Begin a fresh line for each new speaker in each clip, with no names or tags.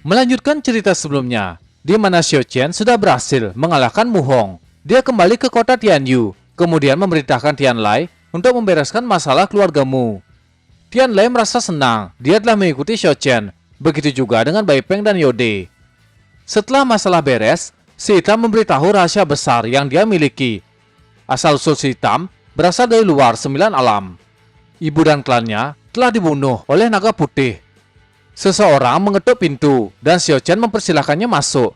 Melanjutkan cerita sebelumnya, di mana Xiao Qian sudah berhasil mengalahkan Mu Hong. Dia kembali ke kota Tianyu, kemudian memerintahkan Tian Lai untuk membereskan masalah keluarga Mu. Tian Lai merasa senang, dia telah mengikuti Xiao Qian, begitu juga dengan Bai Peng dan Yode. Setelah masalah beres, si hitam memberitahu rahasia besar yang dia miliki. Asal-usul si hitam berasal dari luar 9 alam. Ibu dan klannya telah dibunuh oleh naga putih. Seseorang mengetuk pintu dan Xiao Qian mempersilahkannya masuk.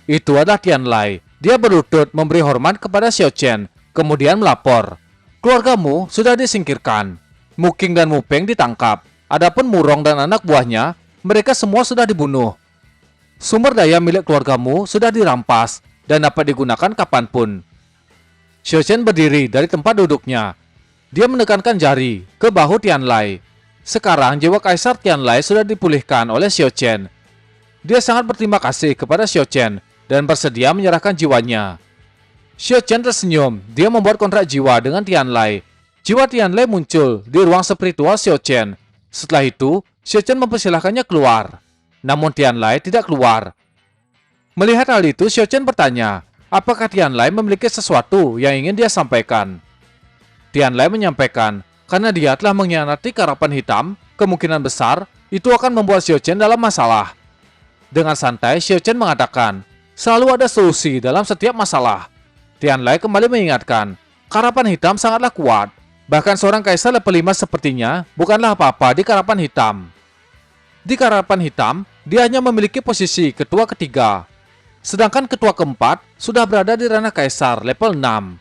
Itu adalah Tian Lai. Dia berlutut memberi hormat kepada Xiao Qian, kemudian melapor. Keluargamu sudah disingkirkan. Mu Qing dan Mu Peng ditangkap. Adapun Mu Rong dan anak buahnya, mereka semua sudah dibunuh. Sumber daya milik keluargamu sudah dirampas dan dapat digunakan kapanpun. Xiao Qian berdiri dari tempat duduknya. Dia menekankan jari ke bahu Tian Lai. Sekarang jiwa Kaisar Tian Lai sudah dipulihkan oleh Xiao Qian. Dia sangat berterima kasih kepada Xiao Qian dan bersedia menyerahkan jiwanya. Xiao Qian tersenyum. Dia membuat kontrak jiwa dengan Tian Lai. Jiwa Tian Lai muncul di ruang spiritual Xiao Qian. Setelah itu, Xiao Qian mempersilahkannya keluar. Namun Tian Lai tidak keluar. Melihat hal itu, Xiao Qian bertanya, apakah Tian Lai memiliki sesuatu yang ingin dia sampaikan? Tian Lai menyampaikan, karena dia telah mengkhianati karapan hitam, kemungkinan besar itu akan membuat Xiao Qian dalam masalah. Dengan santai, Xiao Qian mengatakan, selalu ada solusi dalam setiap masalah. Tian Lai kembali mengingatkan, karapan hitam sangatlah kuat. Bahkan seorang kaisar level 5 sepertinya bukanlah apa-apa di karapan hitam. Di karapan hitam, dia hanya memiliki posisi ketua ketiga. Sedangkan ketua keempat sudah berada di ranah kaisar level 6.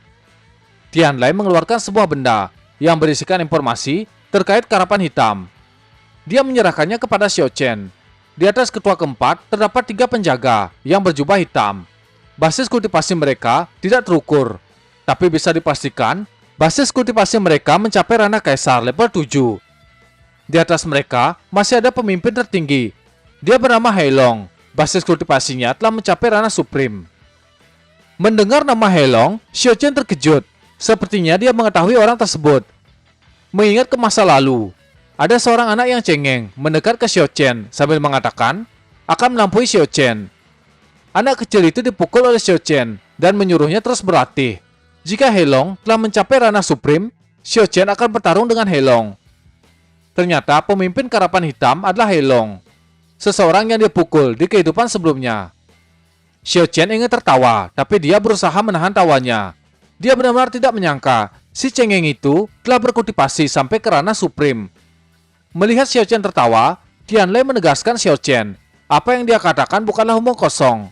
Tian Lai mengeluarkan sebuah benda yang berisikan informasi terkait karapan hitam. Dia menyerahkannya kepada Xiao Qian. Di atas ketua keempat terdapat 3 penjaga yang berjubah hitam. Basis kultivasi mereka tidak terukur, tapi bisa dipastikan basis kultivasi mereka mencapai ranah kaisar level 7. Di atas mereka masih ada pemimpin tertinggi. Dia bernama Heilong. Basis kultivasinya telah mencapai ranah supreme. Mendengar nama Heilong, Xiao Qian terkejut. Sepertinya dia mengetahui orang tersebut. Mengingat ke masa lalu, ada seorang anak yang cengeng mendekat ke Xiao Qian sambil mengatakan akan melampaui Xiao Qian. Anak kecil itu dipukul oleh Xiao Qian dan menyuruhnya terus berlatih. Jika Heilong telah mencapai ranah supreme, Xiao Qian akan bertarung dengan Heilong. Ternyata pemimpin karapan hitam adalah Heilong, seseorang yang dipukul di kehidupan sebelumnya. Xiao Qian ingin tertawa, tapi dia berusaha menahan tawanya. Dia benar-benar tidak menyangka si cengeng itu telah berkultivasi sampai ke ranah supreme. Melihat Xiao Qian tertawa, Tian Lai menegaskan Xiao Qian, apa yang dia katakan bukanlah omong kosong.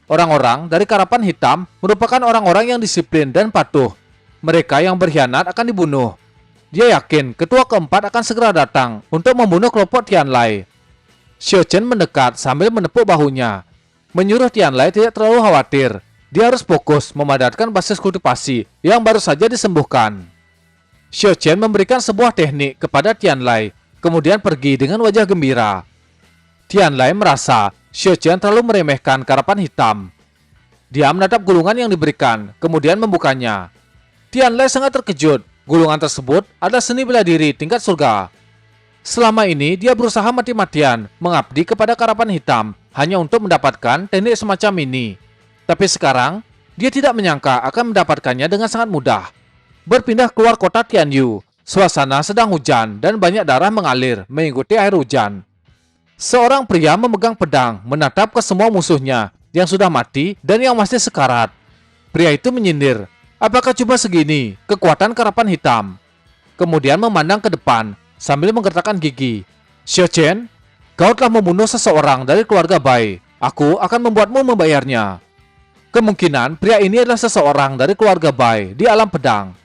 Orang-orang dari karapan hitam merupakan orang-orang yang disiplin dan patuh. Mereka yang berkhianat akan dibunuh. Dia yakin ketua keempat akan segera datang untuk membunuh kelompok Tian Lai. Xiao Qian mendekat sambil menepuk bahunya, menyuruh Tian Lai tidak terlalu khawatir. Dia harus fokus memadatkan basis kultivasi yang baru saja disembuhkan. Xiao Qian memberikan sebuah teknik kepada Tian Lai, kemudian pergi dengan wajah gembira. Tian Lai merasa Xiao Qian terlalu meremehkan karapan hitam. Dia menatap gulungan yang diberikan, kemudian membukanya. Tian Lai sangat terkejut. Gulungan tersebut adalah seni bela diri tingkat surga. Selama ini dia berusaha mati-matian mengabdi kepada karapan hitam hanya untuk mendapatkan teknik semacam ini. Tapi sekarang dia tidak menyangka akan mendapatkannya dengan sangat mudah. Berpindah keluar kota Tianyu, suasana sedang hujan dan banyak darah mengalir mengikuti air hujan. Seorang pria memegang pedang menatap ke semua musuhnya yang sudah mati dan yang masih sekarat. Pria itu menyindir, apakah cuma segini kekuatan karapan hitam? Kemudian memandang ke depan sambil menggertakkan gigi. Xiao Qian, kau telah membunuh seseorang dari keluarga Bai. Aku akan membuatmu membayarnya. Kemungkinan pria ini adalah seseorang dari keluarga Bai di alam pedang.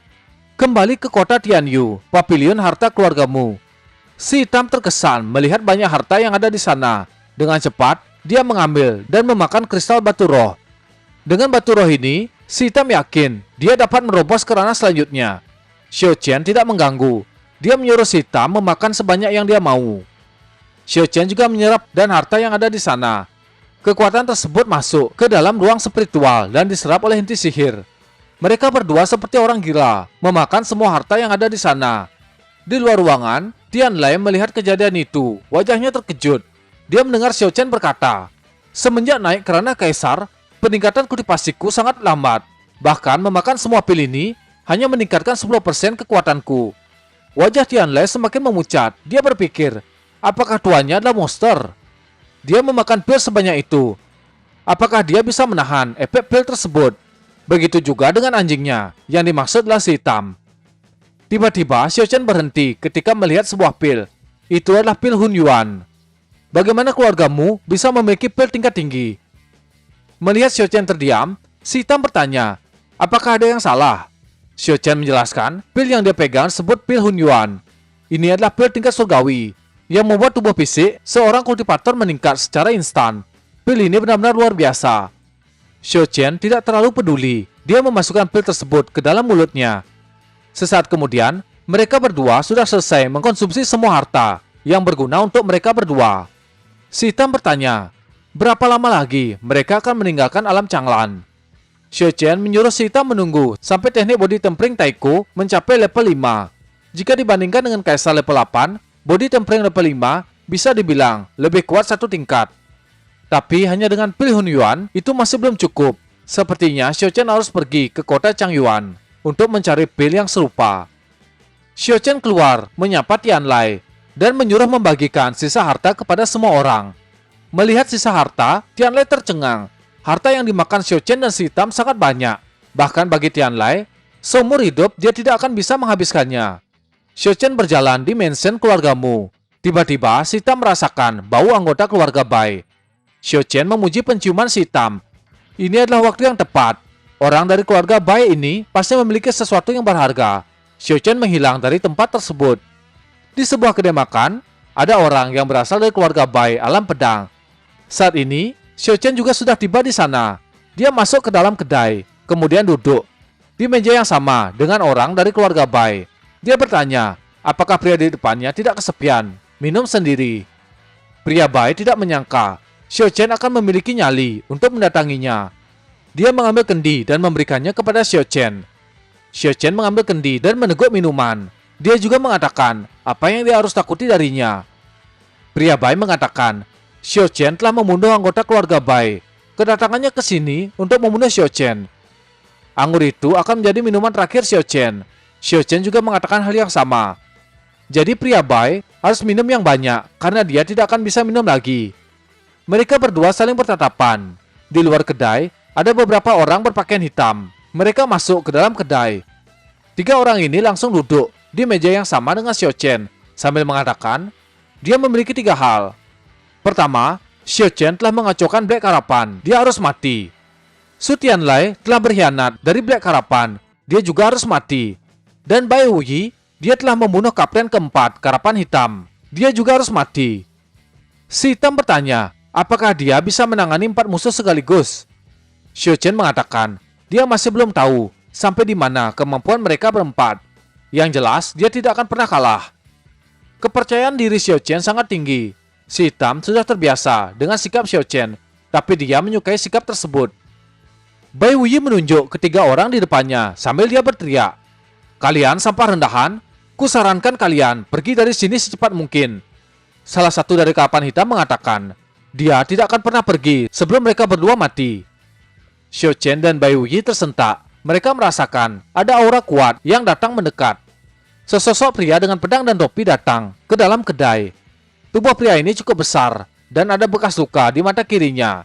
Kembali ke kota Tianyu, pavilion harta keluargamu. Si hitam terkesan melihat banyak harta yang ada di sana. Dengan cepat, dia mengambil dan memakan kristal batu roh. Dengan batu roh ini, si hitam yakin dia dapat merobos ke ranah selanjutnya. Xiao Qian tidak mengganggu. Dia menyuruh si hitam memakan sebanyak yang dia mau. Xiao Qian juga menyerap dan harta yang ada di sana. Kekuatan tersebut masuk ke dalam ruang spiritual dan diserap oleh inti sihir. Mereka berdua seperti orang gila, memakan semua harta yang ada di sana. Di luar ruangan, Tian Lai melihat kejadian itu. Wajahnya terkejut. dia mendengar Xiao Chen berkata, "Semenjak naik kerana kaisar, peningkatan kultivasiku sangat lambat. Bahkan memakan semua pil ini hanya meningkatkan 10% kekuatanku." Wajah Tianlai semakin memucat. Dia berpikir, apakah tuannya adalah monster? Dia memakan pil sebanyak itu. Apakah dia bisa menahan efek pil tersebut? Begitu juga dengan anjingnya, yang dimaksud adalah si hitam. Tiba-tiba Xiao Chen berhenti ketika melihat sebuah pil. Itu adalah pil Hun Yuan. "Bagaimana keluargamu bisa memiliki pil tingkat tinggi?" Melihat Xiao Chen terdiam, si hitam bertanya, "Apakah ada yang salah?" Xiao Chen menjelaskan, pil yang dia pegang sebut pil Hun Yuan. Ini adalah pil tingkat surgawi yang membuat tubuh fisik seorang kultivator meningkat secara instan. Pil ini benar-benar luar biasa. Xiao Chen tidak terlalu peduli. Dia memasukkan pil tersebut ke dalam mulutnya. Sesaat kemudian, mereka berdua sudah selesai mengkonsumsi semua harta yang berguna untuk mereka berdua. Si hitam bertanya, berapa lama lagi mereka akan meninggalkan alam Changlan? Xiao Chen menyuruh si hitam menunggu sampai teknik body tempering Taiko mencapai level 5. Jika dibandingkan dengan kaisar level 8, body tempering level 5 bisa dibilang lebih kuat satu tingkat. Tapi hanya dengan pil Hun Yuan itu masih belum cukup. Sepertinya Xiao Chen harus pergi ke kota Changyuan untuk mencari pil yang serupa. Xiao Chen keluar menyapa Tianlai dan menyuruh membagikan sisa harta kepada semua orang. Melihat sisa harta, Tianlai tercengang. Harta yang dimakan Xiao Chen dan si hitam sangat banyak. Bahkan bagi Tianlai, seumur hidup dia tidak akan bisa menghabiskannya. Xiao Chen berjalan di mansion keluarga Mu. Tiba-tiba si hitam merasakan bau anggota keluarga Bai. Xiao Chen memuji penciuman si hitam. Ini adalah waktu yang tepat. Orang dari keluarga Bai ini pasti memiliki sesuatu yang berharga. Xiao Chen menghilang dari tempat tersebut. Di sebuah kedai makan, ada orang yang berasal dari keluarga Bai alam pedang. Saat ini, Xiao Chen juga sudah tiba di sana. Dia masuk ke dalam kedai, kemudian duduk di meja yang sama dengan orang dari keluarga Bai. Dia bertanya, apakah pria di depannya tidak kesepian, minum sendiri. Pria Bai tidak menyangka Xiao Chen akan memiliki nyali untuk mendatanginya. Dia mengambil kendi dan memberikannya kepada Xiao Chen. Xiao Chen mengambil kendi dan meneguk minuman. Dia juga mengatakan apa yang dia harus takuti darinya. Pria Bai mengatakan, Xiao Chen telah membunuh anggota keluarga Bai. Kedatangannya ke sini untuk membunuh Xiao Chen. Anggur itu akan menjadi minuman terakhir Xiao Chen. Xiao Chen juga mengatakan hal yang sama. Jadi pria Bai harus minum yang banyak karena dia tidak akan bisa minum lagi. Mereka berdua saling bertatapan. Di luar kedai, ada beberapa orang berpakaian hitam. Mereka masuk ke dalam kedai. 3 orang ini langsung duduk di meja yang sama dengan Xiao Chen sambil mengatakan, dia memiliki 3 hal. Pertama, Xiao Chen telah mengacaukan Black Caravan. Dia harus mati. Su Tianlai telah berkhianat dari Black Caravan. Dia juga harus mati. Dan Bai Wuyi, dia telah membunuh kapten keempat Karavan Hitam. Dia juga harus mati. Si hitam bertanya, apakah dia bisa menangani 4 musuh sekaligus? Xiao Chen mengatakan, dia masih belum tahu sampai di mana kemampuan mereka berempat. Yang jelas, dia tidak akan pernah kalah. Kepercayaan diri Xiao Chen sangat tinggi. Si hitam sudah terbiasa dengan sikap Xiao Chen, tapi dia menyukai sikap tersebut. Bai Wuyi menunjuk ke 3 orang di depannya sambil dia berteriak, kalian sampah rendahan, kusarankan kalian pergi dari sini secepat mungkin. Salah satu dari Karavan Hitam mengatakan, dia tidak akan pernah pergi sebelum mereka berdua mati. Xiao Chen dan Bai Wuyi tersentak. Mereka merasakan ada aura kuat yang datang mendekat. Sesosok pria dengan pedang dan topi datang ke dalam kedai. Tubuh pria ini cukup besar dan ada bekas luka di mata kirinya.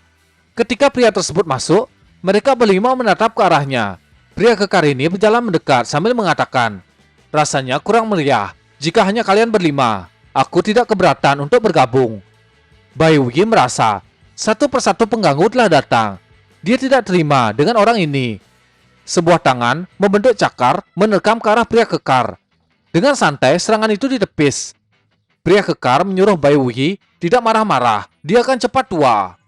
Ketika pria tersebut masuk, mereka berlima menatap ke arahnya. Pria kekar ini berjalan mendekat sambil mengatakan, rasanya kurang meriah. Jika hanya kalian berlima, aku tidak keberatan untuk bergabung. Bai Wuyi merasa satu persatu pengganggu telah datang. Dia tidak terima dengan orang ini. Sebuah tangan membentuk cakar menerkam ke arah pria kekar. Dengan santai serangan itu ditepis. Pria kekar menyuruh Bai Wuyi tidak marah-marah. Dia akan cepat tua.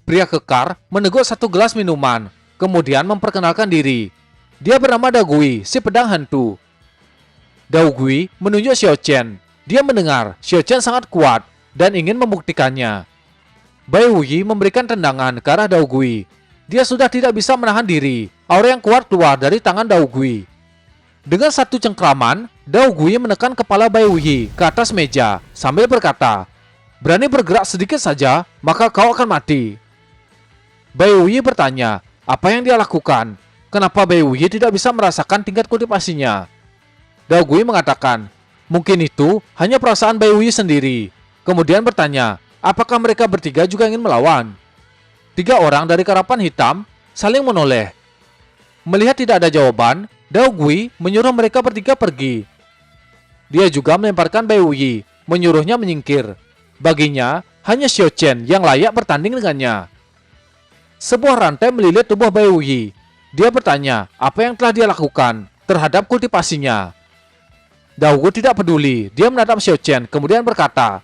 Pria kekar meneguk 1 gelas minuman, kemudian memperkenalkan diri. Dia bernama Dagui, si pedang hantu. Dagui menunjuk Xiao Chen. Dia mendengar Xiao Chen sangat kuat dan ingin membuktikannya. Bai Wuyi memberikan tendangan ke arah Dagui. Dia sudah tidak bisa menahan diri. Aura yang kuat keluar dari tangan Dagui. Dengan satu cengkraman, Dagui menekan kepala Bai Wuyi ke atas meja sambil berkata, Berani bergerak sedikit saja, maka kau akan mati. Bai Wuyi bertanya, apa yang dia lakukan? Kenapa Bai Wuyi tidak bisa merasakan tingkat kultivasinya? Dao Gui mengatakan, mungkin itu hanya perasaan Bai Wuyi sendiri. Kemudian bertanya, apakah mereka bertiga juga ingin melawan? 3 orang dari karapan hitam saling menoleh. Melihat tidak ada jawaban, Dao Gui menyuruh mereka bertiga pergi. Dia juga melemparkan Bai Wuyi, menyuruhnya menyingkir. Baginya, hanya Xiao Chen yang layak bertanding dengannya. Sebuah rantai melilit tubuh Bai Wuyi. Dia bertanya apa yang telah dia lakukan terhadap kultivasinya. Dao Gui tidak peduli, dia menatap Xiao Chen kemudian berkata,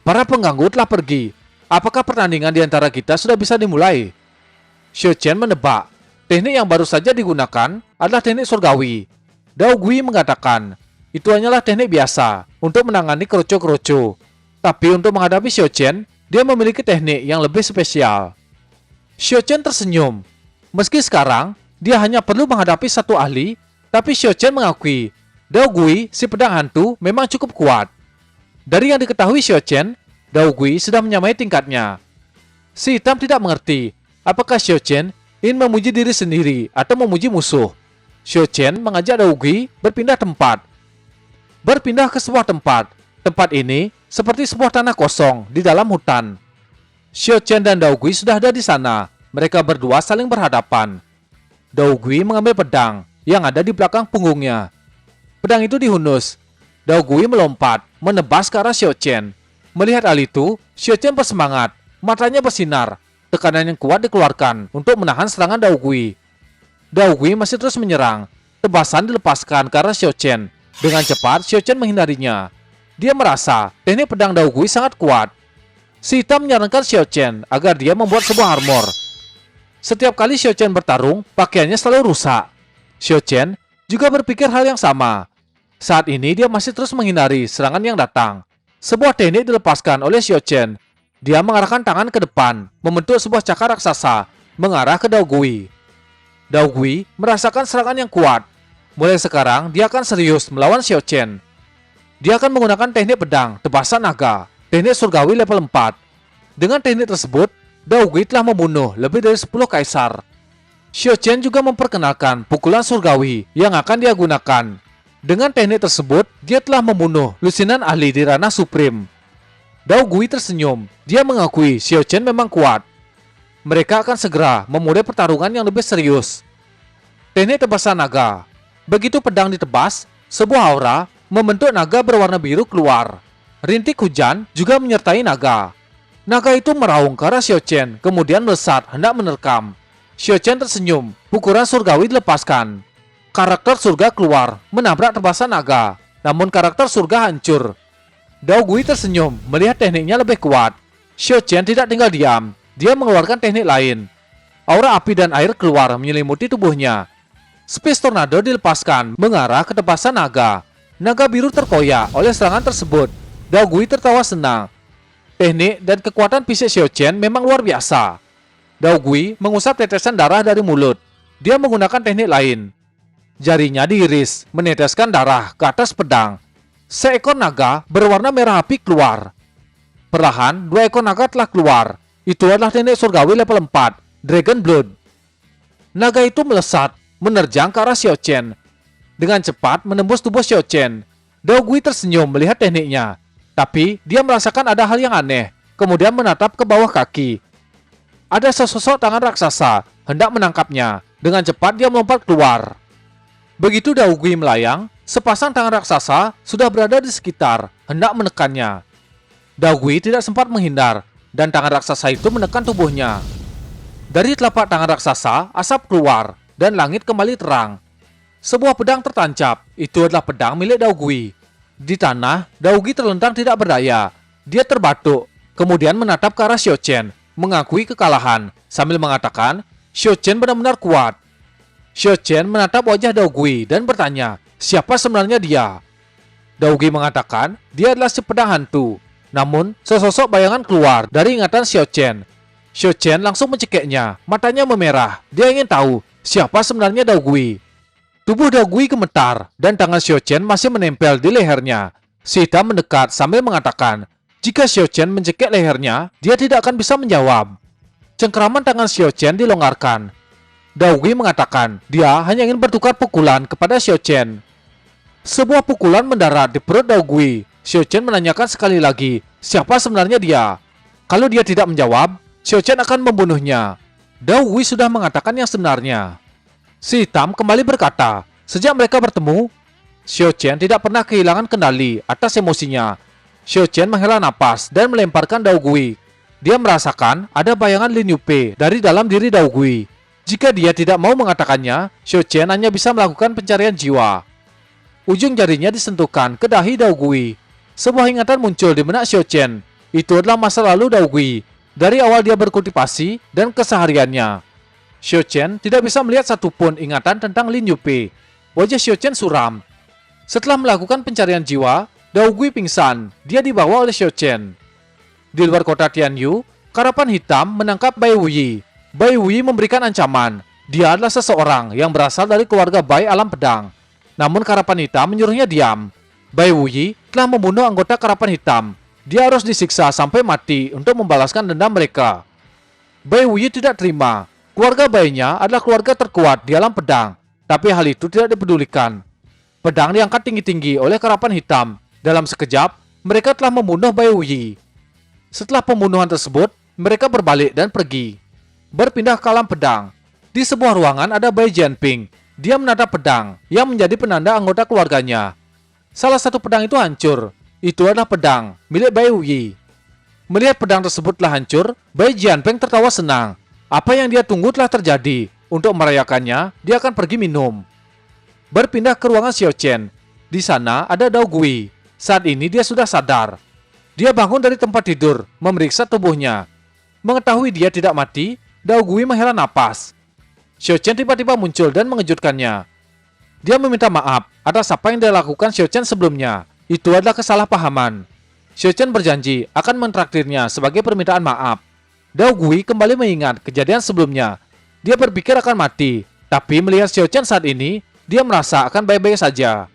para pengganggu telah pergi. Apakah pertandingan di antara kita sudah bisa dimulai? Xiao Chen menebak, teknik yang baru saja digunakan adalah teknik surgawi. Dao Gui mengatakan, itu hanyalah teknik biasa untuk menangani keroco-keroco. Tapi untuk menghadapi Xiao Chen, dia memiliki teknik yang lebih spesial. Xiao Chen tersenyum. Meski sekarang, dia hanya perlu menghadapi satu ahli, tapi Xiao Chen mengakui, Dao Gui, si pedang hantu, memang cukup kuat. Dari yang diketahui Xiao Chen, Dao Gui sudah menyamai tingkatnya. Si hitam tidak mengerti, apakah Xiao Chen ingin memuji diri sendiri atau memuji musuh. Xiao Chen mengajak Dao Gui berpindah tempat. Berpindah ke sebuah tempat. Tempat ini seperti sebuah tanah kosong di dalam hutan. Xiao Chen dan Dao Gui sudah ada di sana. Mereka berdua saling berhadapan. Dao Gui mengambil pedang yang ada di belakang punggungnya. Pedang itu dihunus. Dao Gui melompat, menebas ke arah Xiao Chen. Melihat hal itu, Xiao Chen bersemangat. Matanya bersinar. Tekanan yang kuat dikeluarkan untuk menahan serangan Dao Gui. Dao Gui masih terus menyerang. Tebasan dilepaskan ke arah Xiao Chen. Dengan cepat, Xiao Chen menghindarinya. Dia merasa teknik pedang Dao Gui sangat kuat. Si hitam menyarankan Xiao Chen agar dia membuat sebuah armor. Setiap kali Xiao Chen bertarung, pakaiannya selalu rusak. Xiao Chen juga berpikir hal yang sama. Saat ini dia masih terus menghindari serangan yang datang. Sebuah teknik dilepaskan oleh Xiao Chen. Dia mengarahkan tangan ke depan, membentuk sebuah cakar raksasa, mengarah ke Dao Gui. Dao Gui merasakan serangan yang kuat. Mulai sekarang, dia akan serius melawan Xiao Chen. Dia akan menggunakan teknik pedang, tebasan naga, teknik surgawi level 4. Dengan teknik tersebut, Dao Gui telah membunuh lebih dari 10 kaisar. Xiao Chen juga memperkenalkan pukulan surgawi yang akan dia gunakan. Dengan teknik tersebut, dia telah membunuh lusinan ahli di ranah Supreme. Dao Gui tersenyum. Dia mengakui Xiao Chen memang kuat. Mereka akan segera memulai pertarungan yang lebih serius. Teknik tebasan naga. Begitu pedang ditebas, sebuah aura membentuk naga berwarna biru keluar. Rintik hujan juga menyertai naga. Naga itu meraung ke arah Xiao Chen, kemudian melesat hendak menerkam. Xiao Chen tersenyum. Pukulan surgawi dilepaskan. Karakter surga keluar, menabrak tebasan naga. Namun karakter surga hancur. Dao Gui tersenyum, melihat tekniknya lebih kuat. Xiao Chen tidak tinggal diam. Dia mengeluarkan teknik lain. Aura api dan air keluar menyelimuti tubuhnya. Space Tornado dilepaskan, mengarah ke tebasan naga. Naga biru terkoyak oleh serangan tersebut. Dao Gui tertawa senang. Teknik dan kekuatan fisik Xiao Chen memang luar biasa. Dao Gui mengusap tetesan darah dari mulut. Dia menggunakan teknik lain. Jarinya diiris, meneteskan darah ke atas pedang. Seekor naga berwarna merah api keluar. Perlahan, 2 ekor naga telah keluar. Itu adalah teknik surgawi level 4, Dragon Blood. Naga itu melesat, menerjang ke arah Xiao Chen. Dengan cepat menembus tubuh Xiao Chen. Dao Gui tersenyum melihat tekniknya. Tapi dia merasakan ada hal yang aneh. Kemudian menatap ke bawah kaki. Ada sesosok tangan raksasa hendak menangkapnya. Dengan cepat dia melompat keluar. Begitu Dao Gui melayang, sepasang tangan raksasa sudah berada di sekitar, hendak menekannya. Dao Gui tidak sempat menghindar, dan tangan raksasa itu menekan tubuhnya. Dari telapak tangan raksasa, asap keluar, dan langit kembali terang. Sebuah pedang tertancap, itu adalah pedang milik Dao Gui. Di tanah, Dao Gui terlentang tidak berdaya. Dia terbatuk, kemudian menatap ke arah Xiao Chen, mengakui kekalahan, sambil mengatakan, Xiao Chen benar-benar kuat. Xiao Chen menatap wajah Dao Gui dan bertanya, siapa sebenarnya dia? Dao Gui mengatakan, dia adalah si pedang hantu. Namun, sesosok bayangan keluar dari ingatan Xiao Chen. Xiao Chen langsung mencekiknya, matanya memerah. Dia ingin tahu, siapa sebenarnya Dao Gui. Tubuh Dao Gui gemetar, dan tangan Xiao Chen masih menempel di lehernya. Si hitam mendekat sambil mengatakan, Jika Xiao Chen mencekik lehernya, dia tidak akan bisa menjawab. Cengkeraman tangan Xiao Chen dilonggarkan. Dao Gui mengatakan dia hanya ingin bertukar pukulan kepada Xiao Chen. Sebuah pukulan mendarat di perut Dao Gui. Xiao Chen menanyakan sekali lagi, siapa sebenarnya dia? Kalau dia tidak menjawab, Xiao Chen akan membunuhnya. Dao Gui sudah mengatakan yang sebenarnya. Si hitam kembali berkata, sejak mereka bertemu, Xiao Chen tidak pernah kehilangan kendali atas emosinya. Xiao Chen menghela napas dan melemparkan Dao Gui. Dia merasakan ada bayangan Lin Yupei dari dalam diri Dao Gui. Jika dia tidak mau mengatakannya, Xiao Chen hanya bisa melakukan pencarian jiwa. Ujung jarinya disentuhkan ke dahi Dao Gui. Sebuah ingatan muncul di benak Xiao Chen. Itu adalah masa lalu Dao Gui. Dari awal dia berkultivasi dan kesehariannya. Xiao Chen tidak bisa melihat satupun ingatan tentang Lin Yupei. Wajah Xiao Chen suram. Setelah melakukan pencarian jiwa, Dao Gui pingsan. Dia dibawa oleh Xiao Chen. Di luar kota Tianyu, Karapan Hitam menangkap Bai Wuyi. Bai Wuyi memberikan ancaman. Dia adalah seseorang yang berasal dari keluarga Bai Alam Pedang. Namun Karapan Hitam menyuruhnya diam. Bai Wuyi telah membunuh anggota Karapan Hitam. Dia harus disiksa sampai mati untuk membalaskan dendam mereka. Bai Wuyi tidak terima. Keluarga Bainya adalah keluarga terkuat di Alam Pedang. Tapi hal itu tidak dipedulikan. Pedang diangkat tinggi-tinggi oleh Karapan Hitam. Dalam sekejap, mereka telah membunuh Bai Wuyi. Setelah pembunuhan tersebut, mereka berbalik dan pergi. Berpindah ke Alam Pedang. Di sebuah ruangan ada Bai Jianping. Dia menatap pedang yang menjadi penanda anggota keluarganya. Salah satu pedang itu hancur. Itu adalah pedang milik Bai Wuyi. Melihat pedang tersebut telah hancur, Bai Jianping tertawa senang. Apa yang dia tunggu telah terjadi. Untuk merayakannya, dia akan pergi minum. Berpindah ke ruangan Xiao Chen. Di sana ada Dao Gui. Saat ini dia sudah sadar. Dia bangun dari tempat tidur, memeriksa tubuhnya. Mengetahui dia tidak mati, Dao Gui menghela napas. Xiao Chen tiba-tiba muncul dan mengejutkannya. Dia meminta maaf atas apa yang dia lakukan Xiao Chen sebelumnya. Itu adalah kesalahpahaman. Xiao Chen berjanji akan mentraktirnya sebagai permintaan maaf. Dao Gui kembali mengingat kejadian sebelumnya. Dia berpikir akan mati, tapi melihat Xiao Chen saat ini, dia merasa akan baik-baik saja.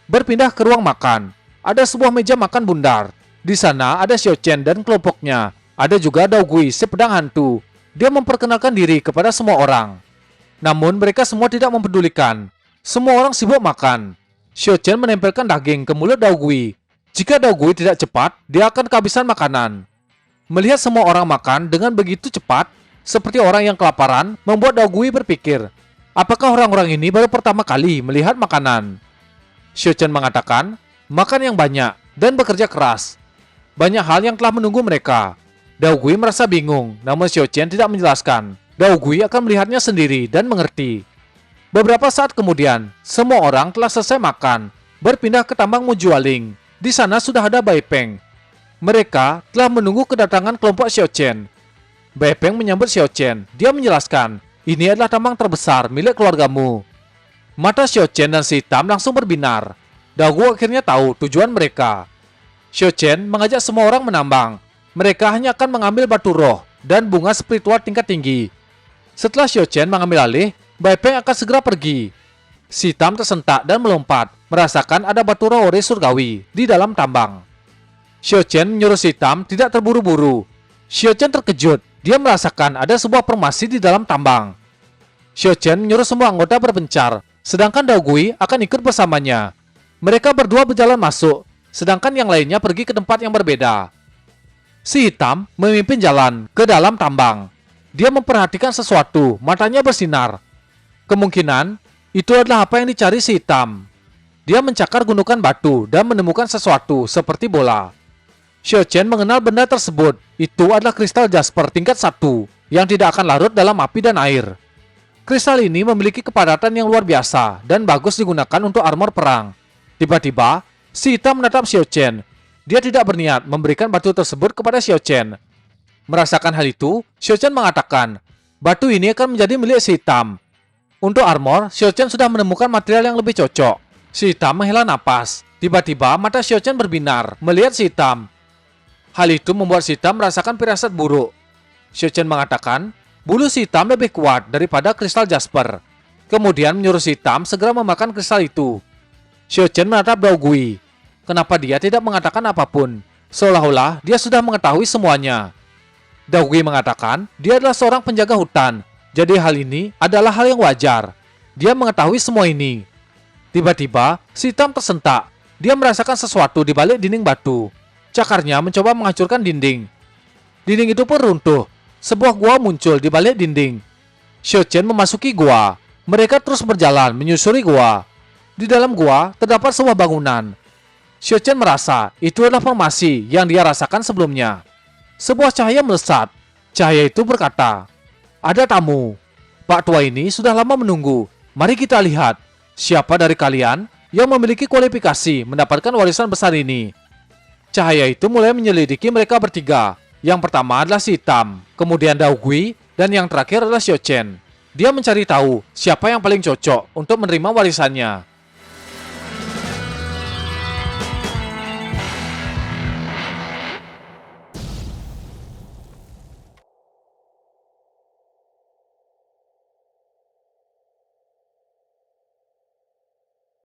Berpindah ke ruang makan. Ada sebuah meja makan bundar. Di sana ada Xiao Chen dan kelompoknya. Ada juga Dao Gui, si pedang hantu. Dia memperkenalkan diri kepada semua orang. Namun mereka semua tidak mempedulikan. Semua orang sibuk makan. Xiao Chen menempelkan daging ke mulut Dao Gui. Jika Dao Gui tidak cepat, dia akan kehabisan makanan. Melihat semua orang makan dengan begitu cepat, seperti orang yang kelaparan, membuat Dao Gui berpikir, apakah orang-orang ini baru pertama kali melihat makanan? Xiao Chen mengatakan, makan yang banyak dan bekerja keras. Banyak hal yang telah menunggu mereka. Dao Gui merasa bingung, namun Xiao Chen tidak menjelaskan. Dao Gui akan melihatnya sendiri dan mengerti. Beberapa saat kemudian, semua orang telah selesai makan. Berpindah ke tambang Mujualing. Di sana sudah ada Bai Peng. Mereka telah menunggu kedatangan kelompok Xiao Chen. Bai Peng menyambut Xiao Chen. Dia menjelaskan, ini adalah tambang terbesar milik keluargamu. Mata Xiao Chen dan si hitam langsung berbinar. Dao Gui akhirnya tahu tujuan mereka. Xiao Chen mengajak semua orang menambang. Mereka hanya akan mengambil batu roh dan bunga spiritual tingkat tinggi. Setelah Xiao Chen mengambil alih, Bai Peng akan segera pergi. Si hitam tersentak dan melompat, merasakan ada batu roh ori surgawi di dalam tambang. Xiao Chen menyuruh si hitam tidak terburu-buru. Xiao Chen terkejut, dia merasakan ada sebuah formasi di dalam tambang. Xiao Chen menyuruh semua anggota berpencar, sedangkan Dao Gui akan ikut bersamanya. Mereka berdua berjalan masuk, sedangkan yang lainnya pergi ke tempat yang berbeda. Si hitam memimpin jalan ke dalam tambang. Dia memperhatikan sesuatu, matanya bersinar. Kemungkinan itu adalah apa yang dicari si hitam. Dia mencakar gundukan batu dan menemukan sesuatu seperti bola. Xiao Chen mengenal benda tersebut. Itu adalah kristal jasper tingkat 1 yang tidak akan larut dalam api dan air. Kristal ini memiliki kepadatan yang luar biasa dan bagus digunakan untuk armor perang. Tiba-tiba, si hitam menatap Xiao Chen. Dia tidak berniat memberikan batu tersebut kepada Xiao Chen. Merasakan hal itu, Xiao Chen mengatakan, batu ini akan menjadi milik si hitam. Untuk armor, Xiao Chen sudah menemukan material yang lebih cocok. Si hitam menghela napas. Tiba-tiba, mata Xiao Chen berbinar melihat si hitam. Hal itu membuat si hitam merasakan firasat buruk. Xiao Chen mengatakan, bulu si hitam lebih kuat daripada kristal jasper. Kemudian menyuruh si hitam segera memakan kristal itu. Xiao Chen menatap Dao Gui. Kenapa dia tidak mengatakan apapun? seolah-olah dia sudah mengetahui semuanya. Daugui mengatakan dia adalah seorang penjaga hutan, jadi hal ini adalah hal yang wajar. Dia mengetahui semua ini. Tiba-tiba, si Tam tersentak. Dia merasakan sesuatu di balik dinding batu. Cakarnya mencoba menghancurkan dinding. Dinding itu pun runtuh. Sebuah gua muncul di balik dinding. Xiao Chen memasuki gua. Mereka terus berjalan menyusuri gua. Di dalam gua terdapat sebuah bangunan. Xiao Chen merasa itu adalah formasi yang dia rasakan sebelumnya. Sebuah cahaya melesat. Cahaya itu berkata, "Ada tamu. Pak tua ini sudah lama menunggu. Mari kita lihat siapa dari kalian yang memiliki kualifikasi mendapatkan warisan besar ini." Cahaya itu mulai menyelidiki mereka bertiga. Yang pertama adalah si Tam, kemudian Daugui, dan yang terakhir adalah Xiao Chen. Dia mencari tahu siapa yang paling cocok untuk menerima warisannya.